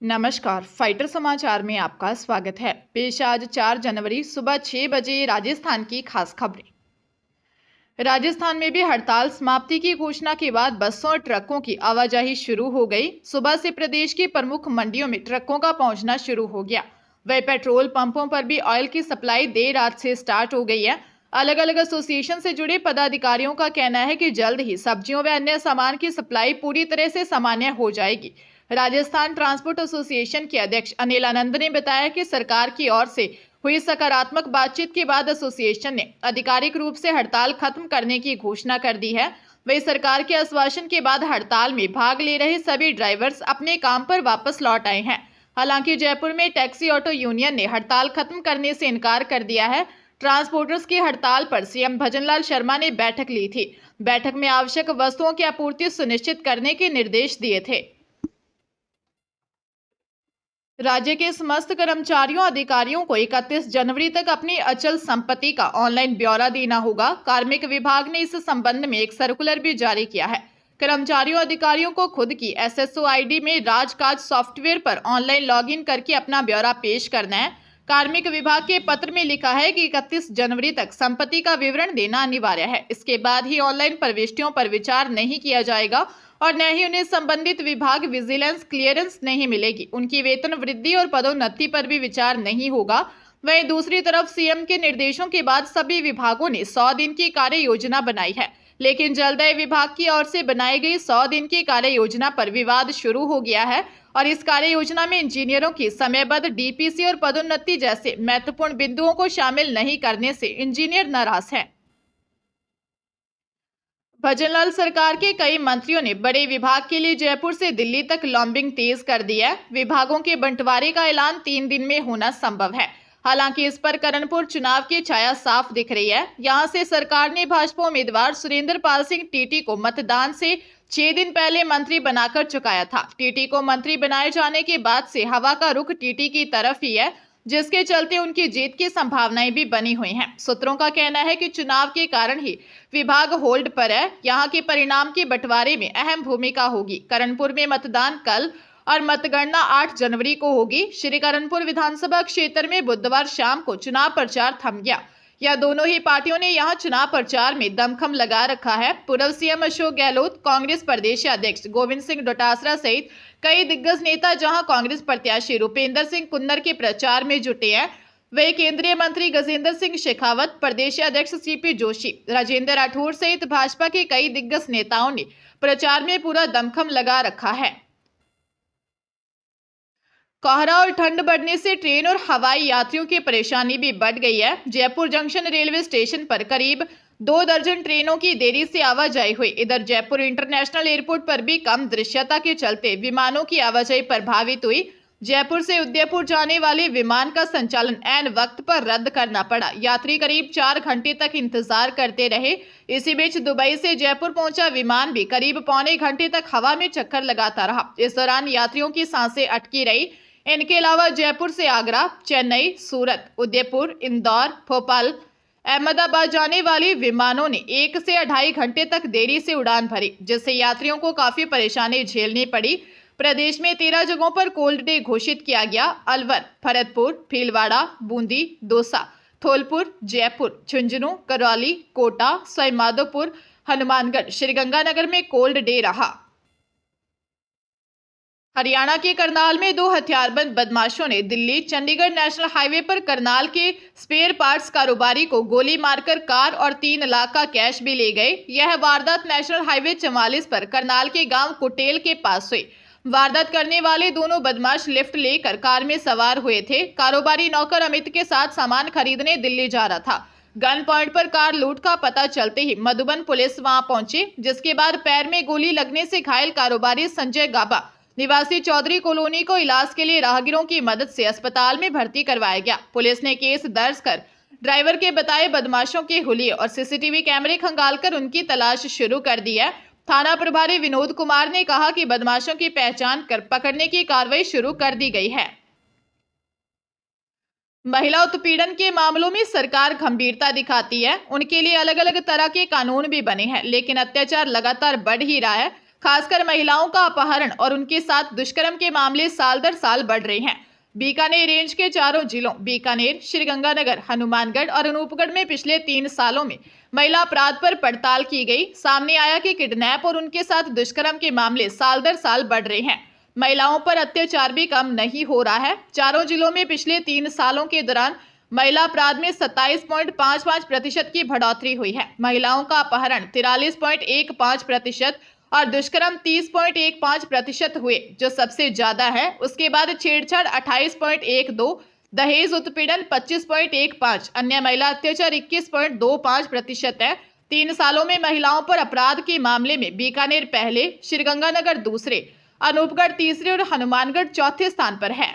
नमस्कार, फाइटर समाचार में आपका स्वागत है। पेश आज 4 जनवरी सुबह 6 बजे राजस्थान की खास खबरें। राजस्थान में भी हड़ताल समाप्ति की घोषणा के बाद बसों और ट्रकों की आवाजाही शुरू हो गई। सुबह से प्रदेश की प्रमुख मंडियों में ट्रकों का पहुंचना शुरू हो गया। वही पेट्रोल पंपों पर भी ऑयल की सप्लाई देर रात से स्टार्ट हो गई है। अलग अलग एसोसिएशन से जुड़े पदाधिकारियों का कहना है कि जल्द ही सब्जियों व अन्य सामान की सप्लाई पूरी तरह से सामान्य हो जाएगी। राजस्थान ट्रांसपोर्ट एसोसिएशन के अध्यक्ष अनिल आनंद ने बताया कि सरकार की ओर से हुई सकारात्मक बातचीत के बाद एसोसिएशन ने आधिकारिक रूप से हड़ताल खत्म करने की घोषणा कर दी है। वही सरकार के आश्वासन के बाद हड़ताल में भाग ले रहे सभी ड्राइवर्स अपने काम पर वापस लौट आए हैं। हालांकि जयपुर में टैक्सी ऑटो यूनियन ने हड़ताल खत्म करने से इनकार कर दिया है। ट्रांसपोर्टर्स की हड़ताल पर सीएम भजनलाल शर्मा ने बैठक ली थी। बैठक में आवश्यक वस्तुओं की आपूर्ति सुनिश्चित करने के निर्देश दिए थे। राज्य के समस्त कर्मचारियों अधिकारियों को 31 जनवरी तक अपनी अचल संपत्ति का ऑनलाइन ब्यौरा देना होगा। कार्मिक विभाग ने इस संबंध में एक सर्कुलर भी जारी किया है। कर्मचारियों अधिकारियों को खुद की एसएसओ आईडी में राजकाज सॉफ्टवेयर पर ऑनलाइन लॉगिन करके अपना ब्यौरा पेश करना है। कार्मिक विभाग के पत्र में लिखा है कि 31 जनवरी तक संपत्ति का विवरण देना अनिवार्य है। इसके बाद ही ऑनलाइन प्रविष्टियों पर विचार नहीं किया जाएगा और न ही उन्हें संबंधित विभाग विजिलेंस क्लियरेंस नहीं मिलेगी। उनकी वेतन वृद्धि और पदोन्नति पर भी विचार नहीं होगा। वहीं दूसरी तरफ सीएम के निर्देशों के बाद सभी विभागों ने 100 दिन की कार्य योजना बनाई है, लेकिन जलदाय विभाग की ओर से बनाई गई 100 दिन की कार्य योजना पर विवाद शुरू हो गया है और इस कार्य योजना में इंजीनियरों की समयबद्ध डीपीसी और पदोन्नति जैसे महत्वपूर्ण बिंदुओं को शामिल नहीं करने से इंजीनियर नाराज हैं। भजनलाल सरकार के कई मंत्रियों ने बड़े विभाग के लिए जयपुर से दिल्ली तक लॉबिंग तेज कर दी है। विभागों के बंटवारे का ऐलान 3 दिन में होना संभव है। हालांकि इस पर करणपुर चुनाव की छाया साफ दिख रही है। यहां से सरकार ने भाजपा उम्मीदवार सुरेंद्र पाल सिंह टीटी को मतदान से 6 दिन पहले मंत्री बनाकर चुकाया था। टीटी को मंत्री बनाए जाने के बाद से हवा का रुख टीटी की तरफ ही है, जिसके चलते उनकी जीत की संभावनाएं भी बनी हुई हैं। सूत्रों का कहना है कि चुनाव के कारण ही विभाग होल्ड पर है। यहां के परिणाम के बंटवारे में अहम भूमिका होगी। करणपुर में मतदान कल और मतगणना 8 जनवरी को होगी। श्री करणपुर विधानसभा क्षेत्र में बुधवार शाम को चुनाव प्रचार थम गया। यह दोनों ही पार्टियों ने यहां चुनाव प्रचार में दमखम लगा रखा है। पूर्व सीएम अशोक गहलोत, कांग्रेस प्रदेश अध्यक्ष गोविंद सिंह डोटासरा सहित कई दिग्गज नेता जहां कांग्रेस प्रत्याशी रूपेंद्र सिंह कुन्नर के प्रचार में जुटे हैं, वही केंद्रीय मंत्री गजेंद्र सिंह शेखावत, प्रदेश अध्यक्ष सीपी जोशी, राजेंद्र राठौर सहित भाजपा के कई दिग्गज नेताओं ने प्रचार में पूरा दमखम लगा रखा है। कोहरा और ठंड बढ़ने से ट्रेन और हवाई यात्रियों की परेशानी भी बढ़ गई है। जयपुर जंक्शन रेलवे स्टेशन पर करीब 2 दर्जन ट्रेनों की देरी से आवाजाही हुई। इधर जयपुर इंटरनेशनल एयरपोर्ट पर भी कम दृश्यता के चलते विमानों की आवाजाही प्रभावित हुई। जयपुर से उदयपुर जाने वाले विमान का संचालन ऐन वक्त पर रद्द करना पड़ा। यात्री करीब 4 घंटे तक इंतजार करते रहे। इसी बीच दुबई से जयपुर पहुंचा विमान भी करीब पौने घंटे तक हवा में चक्कर लगाता रहा। इस दौरान यात्रियों की सांसें अटकी रही। इनके अलावा जयपुर से आगरा, चेन्नई, सूरत, उदयपुर, इंदौर, भोपाल, अहमदाबाद जाने वाले विमानों ने 1 से 2.5 घंटे तक देरी से उड़ान भरी, जिससे यात्रियों को काफी परेशानी झेलनी पड़ी। प्रदेश में 13 जगहों पर कोल्ड डे घोषित किया गया। अलवर, भरतपुर, भीलवाड़ा, बूंदी, दौसा, धौलपुर, जयपुर, झुंझुनू, करौली, कोटा, सवाईमाधोपुर, हनुमानगढ़, श्रीगंगानगर में कोल्ड डे रहा। हरियाणा के करनाल में 2 हथियारबंद बदमाशों ने दिल्ली चंडीगढ़ नेशनल हाईवे पर करनाल के स्पेयर पार्ट्स कारोबारी को गोली मारकर कार और 3 लाख का कैश भी ले गए। यह वारदात नेशनल हाईवे 44 पर करनाल के गांव कुटेल के पास हुई। वारदात करने वाले दोनों बदमाश लिफ्ट लेकर कार में सवार हुए थे। कारोबारी नौकर अमित के साथ सामान खरीदने दिल्ली जा रहा था। गन पॉइंट पर कार लूट का पता चलते ही मधुबन पुलिस वहां पहुंची, जिसके बाद पैर में गोली लगने से घायल कारोबारी संजय गाबा निवासी चौधरी कॉलोनी को इलाज के लिए राहगीरों की मदद से अस्पताल में भर्ती करवाया गया। पुलिस ने केस दर्ज कर ड्राइवर के बताए बदमाशों के हुलिये और सीसीटीवी कैमरे खंगालकर उनकी तलाश शुरू कर दी है। थाना प्रभारी विनोद कुमार ने कहा कि बदमाशों की पहचान कर पकड़ने की कार्रवाई शुरू कर दी गई है। महिला उत्पीड़न के मामलों में सरकार गंभीरता दिखाती है। उनके लिए अलग अलग तरह के कानून भी बने हैं, लेकिन अत्याचार लगातार बढ़ ही रहा है। खासकर महिलाओं का अपहरण और उनके साथ दुष्कर्म के मामले साल दर साल बढ़ रहे हैं। बीकानेर रेंज के चारों जिलों बीकानेर, श्रीगंगानगर, हनुमानगढ़ और अनूपगढ़ में पिछले 3 सालों में महिला अपराध पर पड़ताल की गई। सामने आया कि किडनैप और उनके साथ दुष्कर्म के मामले साल दर साल बढ़ रहे हैं। महिलाओं पर अत्याचार भी कम नहीं हो रहा है। चारों जिलों में पिछले 3 सालों के दौरान महिला अपराध में 27.55% की बढ़ोतरी हुई है। महिलाओं का अपहरण 43.15% और दुष्कर्म 30.15% हुए, जो सबसे ज्यादा है। उसके बाद छेड़छाड़ 28.12%, दहेज उत्पीड़न 25.15%, अन्य महिला अत्याचार 21.25% है। 3 सालों में महिलाओं पर अपराध के मामले में बीकानेर पहले, श्रीगंगानगर दूसरे, अनूपगढ़ तीसरे और हनुमानगढ़ चौथे स्थान पर है।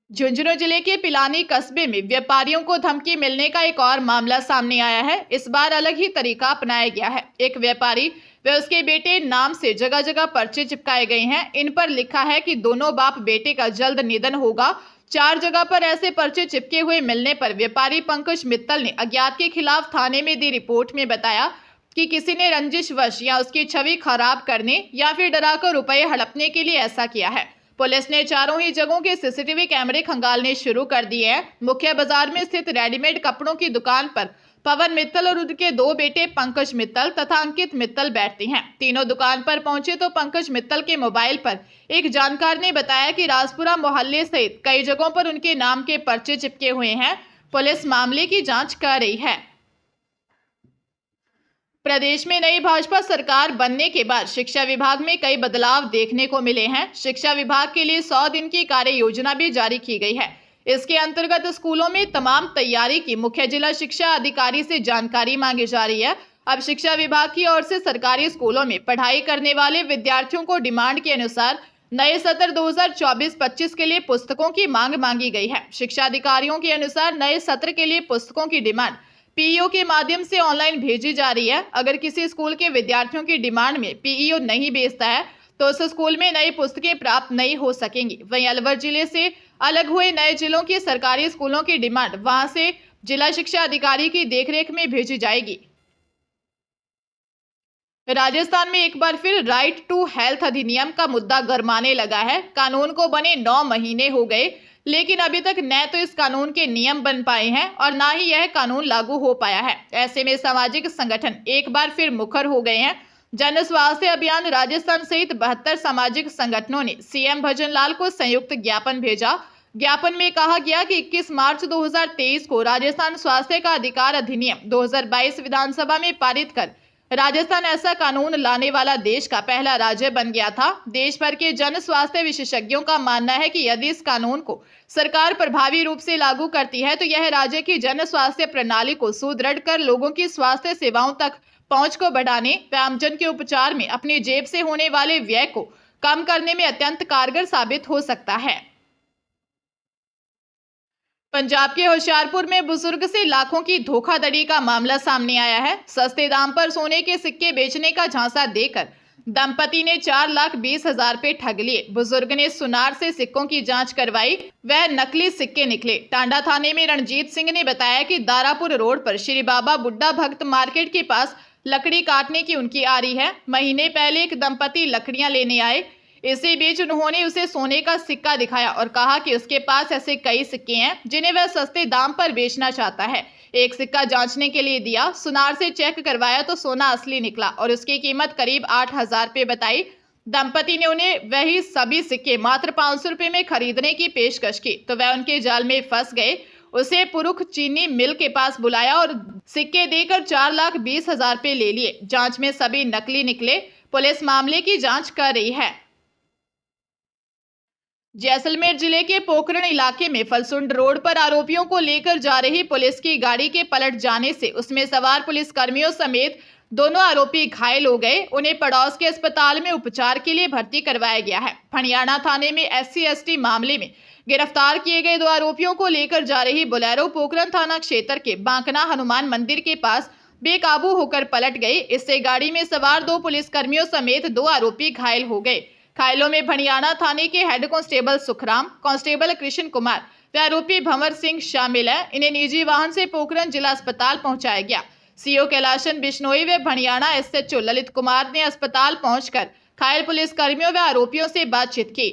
झुंझुनू जिले के पिलानी कस्बे में व्यापारियों को धमकी मिलने का एक और मामला सामने आया है। इस बार अलग ही तरीका अपनाया गया है। एक व्यापारी व उसके बेटे नाम से जगह जगह पर्चे चिपकाए गए हैं। इन पर लिखा है कि दोनों बाप बेटे का जल्द निधन होगा। 4 जगह पर ऐसे पर्चे चिपके हुए मिलने पर व्यापारी पंकज मित्तल ने अज्ञात के खिलाफ थाने में दी रिपोर्ट में बताया कि किसी ने रंजिशवश या उसकी छवि खराब करने या फिर डराकर रुपए हड़पने के लिए ऐसा किया है। पुलिस ने चारों ही जगहों के सीसीटीवी कैमरे खंगालने शुरू कर दिए हैं। मुख्य बाजार में स्थित रेडीमेड कपड़ों की दुकान पर पवन मित्तल और उनके 2 बेटे पंकज मित्तल तथा अंकित मित्तल बैठते हैं। तीनों दुकान पर पहुंचे तो पंकज मित्तल के मोबाइल पर एक जानकार ने बताया कि राजपुरा मोहल्ले सहित कई जगहों पर उनके नाम के पर्चे चिपके हुए हैं। पुलिस मामले की जांच कर रही है। प्रदेश में नई भाजपा सरकार बनने के बाद शिक्षा विभाग में कई बदलाव देखने को मिले हैं। शिक्षा विभाग के लिए 100 दिन की कार्य योजना भी जारी की गई है। इसके अंतर्गत स्कूलों में तमाम तैयारी की मुख्य जिला शिक्षा अधिकारी से जानकारी मांगी जा रही है। अब शिक्षा विभाग की ओर से सरकारी स्कूलों में पढ़ाई करने वाले विद्यार्थियों को डिमांड के अनुसार नए सत्र 2024-25 के लिए पुस्तकों की मांग मांगी गई है। शिक्षा अधिकारियों के अनुसार नए सत्र के लिए पुस्तकों की डिमांड पीईओ के माध्यम से ऑनलाइन भेजी जा रही है। अगर किसी स्कूल के विद्यार्थियों की डिमांड में पीईओ नहीं भेजता है तो उस स्कूल में नई पुस्तकें प्राप्त नहीं हो सकेंगी। वहीं अलवर जिले से अलग हुए नए जिलों के सरकारी स्कूलों की डिमांड वहां से जिला शिक्षा अधिकारी की देखरेख में भेजी जाएगी। राजस्थान में एक बार फिर राइट टू हेल्थ अधिनियम का मुद्दा गरमाने लगा है। कानून को बने 9 महीने हो गए, लेकिन अभी तक न तो इस कानून के नियम बन पाए हैं और ना ही यह कानून लागू हो पाया है। ऐसे में सामाजिक संगठन एक बार फिर मुखर हो गए हैं। जन स्वास्थ्य अभियान राजस्थान सहित 72 सामाजिक संगठनों ने सीएम भजनलाल को संयुक्त ज्ञापन भेजा। ज्ञापन में कहा गया कि 21 मार्च 2023 को राजस्थान स्वास्थ्य का अधिकार अधिनियम 2022 विधानसभा में पारित कर राजस्थान ऐसा कानून लाने वाला देश का पहला राज्य बन गया था। देश भर के जन स्वास्थ्य विशेषज्ञों का मानना है कि यदि इस कानून को सरकार प्रभावी रूप से लागू करती है तो यह राज्य की जन स्वास्थ्य प्रणाली को सुदृढ़ कर लोगों की स्वास्थ्य सेवाओं तक पहुंच को बढ़ाने व आमजन के उपचार में अपनी जेब से होने वाले व्यय को कम करने में अत्यंत कारगर साबित हो सकता है। पंजाब के होशियारपुर में बुजुर्ग से लाखों की धोखाधड़ी का मामला सामने आया है। सस्ते दाम पर सोने के सिक्के बेचने का झांसा देकर दंपति ने 4,20,000 रुपए ठग लिए। बुजुर्ग ने सुनार से सिक्कों की जांच करवाई, वह नकली सिक्के निकले। टांडा थाने में रणजीत सिंह ने बताया कि दारापुर रोड पर श्री बाबा बुड्ढा भक्त मार्केट के पास लकड़ी काटने की उनकी आरी है। महीने पहले एक दंपति लकड़ियां लेने आए। इसी बीच उन्होंने उसे सोने का सिक्का दिखाया और कहा कि उसके पास ऐसे कई सिक्के हैं जिन्हें वह सस्ते दाम पर बेचना चाहता है। एक सिक्का जांचने के लिए दिया, सुनार से चेक करवाया तो सोना असली निकला और उसकी कीमत करीब 8,000 रुपये बताई। दंपति ने उन्हें वही सभी सिक्के मात्र 500 रुपये में खरीदने की पेशकश की तो वह उनके जाल में फंस गए। उसे पुरुख चीनी मिल के पास बुलाया और सिक्के देकर 4,20,000 रुपये ले लिए। जांच में सभी नकली निकले। पुलिस मामले की जांच कर रही है। जैसलमेर जिले के पोखरण इलाके में फलसुंड रोड पर आरोपियों को लेकर जा रही पुलिस की गाड़ी के पलट जाने से उसमें सवार पुलिसकर्मियों समेत दोनों आरोपी घायल हो गए। उन्हें पड़ोस के अस्पताल में उपचार के लिए भर्ती करवाया गया है। फणियाना थाने में SC/ST मामले में गिरफ्तार किए गए 2 आरोपियों को लेकर जा रही बोलेरो पोखरण थाना क्षेत्र के बांकना हनुमान मंदिर के पास बेकाबू होकर पलट गई। इससे गाड़ी में सवार 2 पुलिसकर्मियों समेत 2 आरोपी घायल हो गए। घायलों में भणियाना थाने के head constable Sukhram, constable Krishna Kumar व आरोपी भंवर सिंह शामिल है। इन्हें निजी वाहन से पोखरण जिला अस्पताल पहुंचाया गया। सीओ कैलाशन बिश्नोई व भणियाना एसएचओ ललित कुमार ने अस्पताल पहुंचकर घायल पुलिस कर्मियों व आरोपियों से बातचीत की।